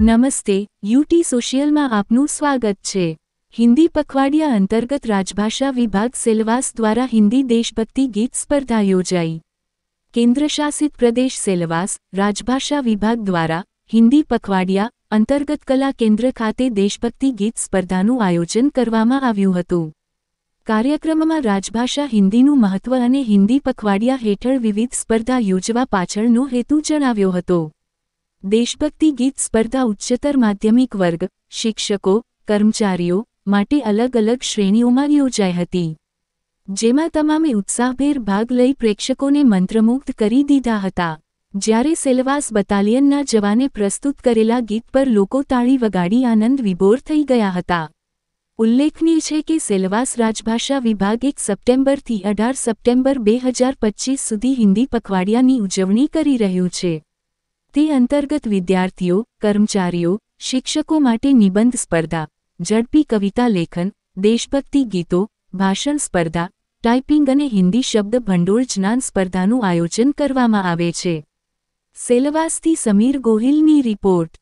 નમસ્તે, યુટી સોશિયલમાં આપનું સ્વાગત છે। હિન્દી પખવાડિયા અંતર્ગત રાજભાષા વિભાગ સેલવાસ દ્વારા हिंदी देशभक्ति गीत स्पर्धा योजाई। केन्द्रशासित प्रदेश सेलवास राजभाषा विभाग द्वारा हिंदी पखवाडिया अंतर्गत कला केन्द्र खाते देशभक्ति गीत स्पर्धाનું आयोजन કરવામાં આવ્યું હતું। કાર્યક્રમમાં રાજભાષા હિન્દીનું મહત્વ અને હિન્દી પખવાડિયા હેઠળ વિવિધ સ્પર્ધા યોજવા પાછળનો હેતુ જણાવ્યો હતો। देशभक्ति गीत स्पर्धा उच्चतर माध्यमिक वर्ग शिक्षकों कर्मचारीओ माटे अलग अलग श्रेणीओमां योजाई हती, जेमां तमामे उत्साहभेर भाग लई प्रेक्षकोने मंत्रमुग्ध करी दीधा हता। ज्यारे सेलवास बटालियनना जवाने प्रस्तुत करेला गीत पर लोको ताળી वगाड़ी आनंद विभोर थई गया हता। उल्लेखनीय है कि सेलवास राजभाषा विभाग 1 सप्टेम्बर थी 18 सप्टेम्बर 2025 सुधी हिंदी पखवाडियानी उजवणी करी रह्यु छे। ते अंतर्गत विद्यार्थीओ कर्मचारीओ शिक्षकों माटे निबंध स्पर्धा, झड़पी कविता लेखन, देशभक्ति गीतों, भाषण स्पर्धा, टाइपिंग अने हिंदी शब्द भंडोळ ज्ञान स्पर्धानुं आयोजन करवामां आवे छे। सेलवासथी समीर गोहिलनी रिपोर्ट।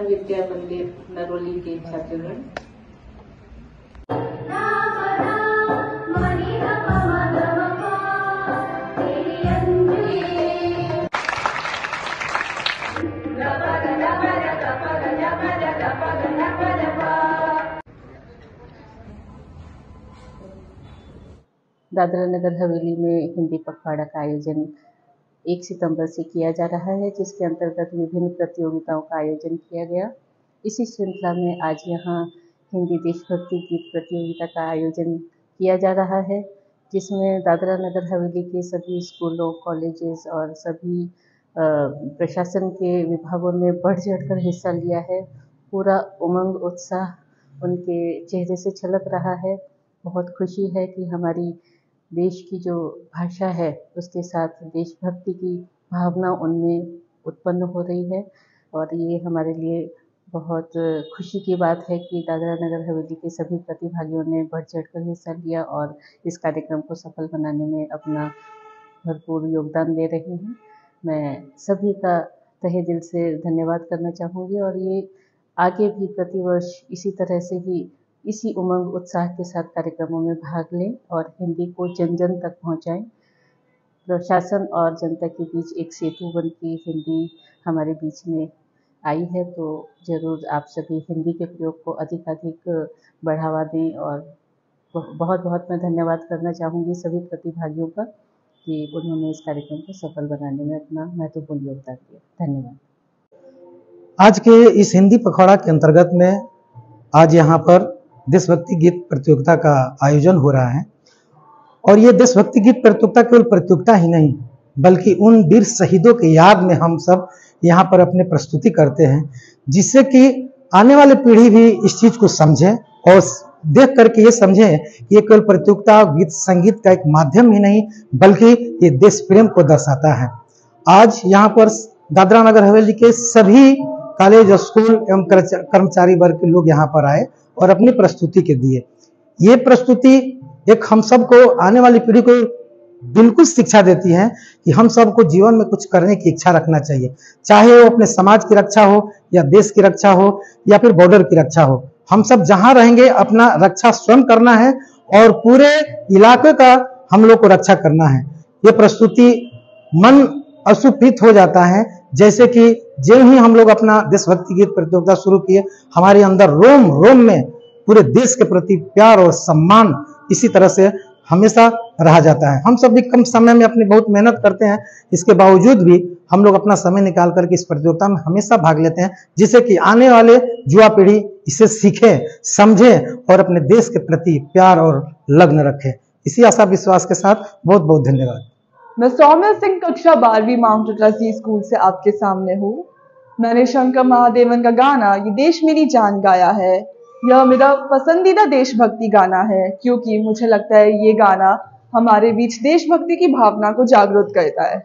विद्या मंदिर नरोली के छात्रगण दादरा नगर हवेली में हिंदी पखवाड़ा का आयोजन 1 सितंबर से किया जा रहा है, जिसके अंतर्गत विभिन्न प्रतियोगिताओं का आयोजन किया गया। इसी श्रृंखला में आज यहाँ हिंदी देशभक्ति गीत प्रतियोगिता का आयोजन किया जा रहा है, जिसमें दादरा नगर हवेली के सभी स्कूलों कॉलेजेस और सभी प्रशासन के विभागों ने बढ़ चढ़कर हिस्सा लिया है। पूरा उमंग उत्साह उनके चेहरे से छलक रहा है। बहुत खुशी है कि हमारी देश की जो भाषा है उसके साथ देशभक्ति की भावना उनमें उत्पन्न हो रही है, और ये हमारे लिए बहुत खुशी की बात है कि दादरा नगर हवेली के सभी प्रतिभागियों ने बढ़ चढ़कर हिस्सा लिया और इस कार्यक्रम को सफल बनाने में अपना भरपूर योगदान दे रहे हैं। मैं सभी का तहे दिल से धन्यवाद करना चाहूँगी, और ये आगे भी प्रतिवर्ष इसी तरह से ही इसी उमंग उत्साह के साथ कार्यक्रमों में भाग लें और हिंदी को जन जन तक पहुंचाएं। प्रशासन और जनता के बीच एक सेतु बन के हिंदी हमारे बीच में आई है, तो ज़रूर आप सभी हिंदी के प्रयोग को अधिक बढ़ावा दें। और बहुत बहुत मैं धन्यवाद करना चाहूँगी सभी प्रतिभागियों का कि उन्होंने इस कार्यक्रम को सफल बनाने में अपना महत्वपूर्ण योगदान दिया। धन्यवाद। आज के इस हिंदी पखवाड़ा के अंतर्गत में आज यहाँ पर देशभक्ति गीत प्रतियोगिता का आयोजन हो रहा है, और ये देशभक्ति गीत प्रतियोगिता केवल प्रतियोगिता ही नहीं बल्कि उन वीर शहीदों के याद में हम सब यहाँ पर अपने प्रस्तुति करते हैं, जिससे कि आने वाली पीढ़ी भी इस चीज को समझे और देख करके ये समझे कि ये केवल प्रतियोगिता गीत संगीत का एक माध्यम ही नहीं बल्कि ये देश प्रेम को दर्शाता है। आज यहाँ पर दादरा नगर हवेली के सभी कॉलेज और स्कूल एवं कर्मचारी वर्ग के लोग यहाँ पर आए और अपनी प्रस्तुति के दिए। ये प्रस्तुति एक हम सबको आने वाली पीढ़ी को बिल्कुल शिक्षा देती है कि हम सबको जीवन में कुछ करने की इच्छा रखना चाहिए, चाहे वो अपने समाज की रक्षा हो या देश की रक्षा हो या फिर बॉर्डर की रक्षा हो। हम सब जहां रहेंगे अपना रक्षा स्वयं करना है और पूरे इलाके का हम लोग को रक्षा करना है। ये प्रस्तुति मन असुप्रीत हो जाता है, जैसे कि जो ही हम लोग अपना देशभक्ति गीत प्रतियोगिता शुरू किए, हमारे अंदर रोम रोम में पूरे देश के प्रति प्यार और सम्मान इसी तरह से हमेशा रहा जाता है। हम सब भी कम समय में अपनी बहुत मेहनत करते हैं, इसके बावजूद भी हम लोग अपना समय निकाल करके इस प्रतियोगिता में हमेशा भाग लेते हैं, जिससे कि आने वाले युवा पीढ़ी इसे सीखे, समझे और अपने देश के प्रति प्यार और लगन रखे। इसी आशा विश्वास के साथ बहुत बहुत धन्यवाद। मैं सौम्या सिंह कक्षा 12वीं माउंट अटलासी स्कूल से आपके सामने हूँ। मैंने शंकर महादेवन का गाना ये देश मेरी जान गाया है। यह मेरा पसंदीदा देशभक्ति गाना है, क्योंकि मुझे लगता है ये गाना हमारे बीच देशभक्ति की भावना को जागरूक करता है।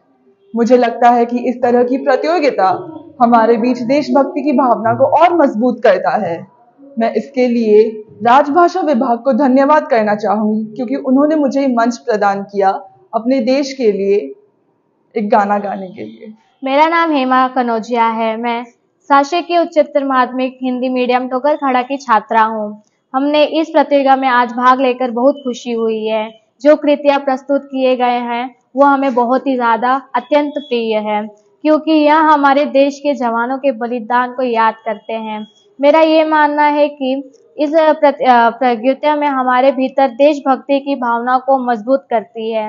मुझे लगता है कि इस तरह की प्रतियोगिता हमारे बीच देशभक्ति की भावना को और मजबूत करता है। मैं इसके लिए राजभाषा विभाग को धन्यवाद करना चाहूँगी, क्योंकि उन्होंने मुझे ये मंच प्रदान किया अपने देश के लिए एक गाना गाने के लिए। मेरा नाम हेमा कनौजिया है। मैं शासकीय उच्चतर माध्यमिक हिंदी मीडियम टोकरखड़ा की छात्रा हूँ। हमने इस प्रतियोगिता में आज भाग लेकर बहुत खुशी हुई है। जो कृतियाँ प्रस्तुत किए गए हैं वो हमें बहुत ही ज़्यादा अत्यंत प्रिय है, क्योंकि यह हमारे देश के जवानों के बलिदान को याद करते हैं। मेरा ये मानना है कि इस प्रतियोगिता में हमारे भीतर देशभक्ति की भावना को मजबूत करती है।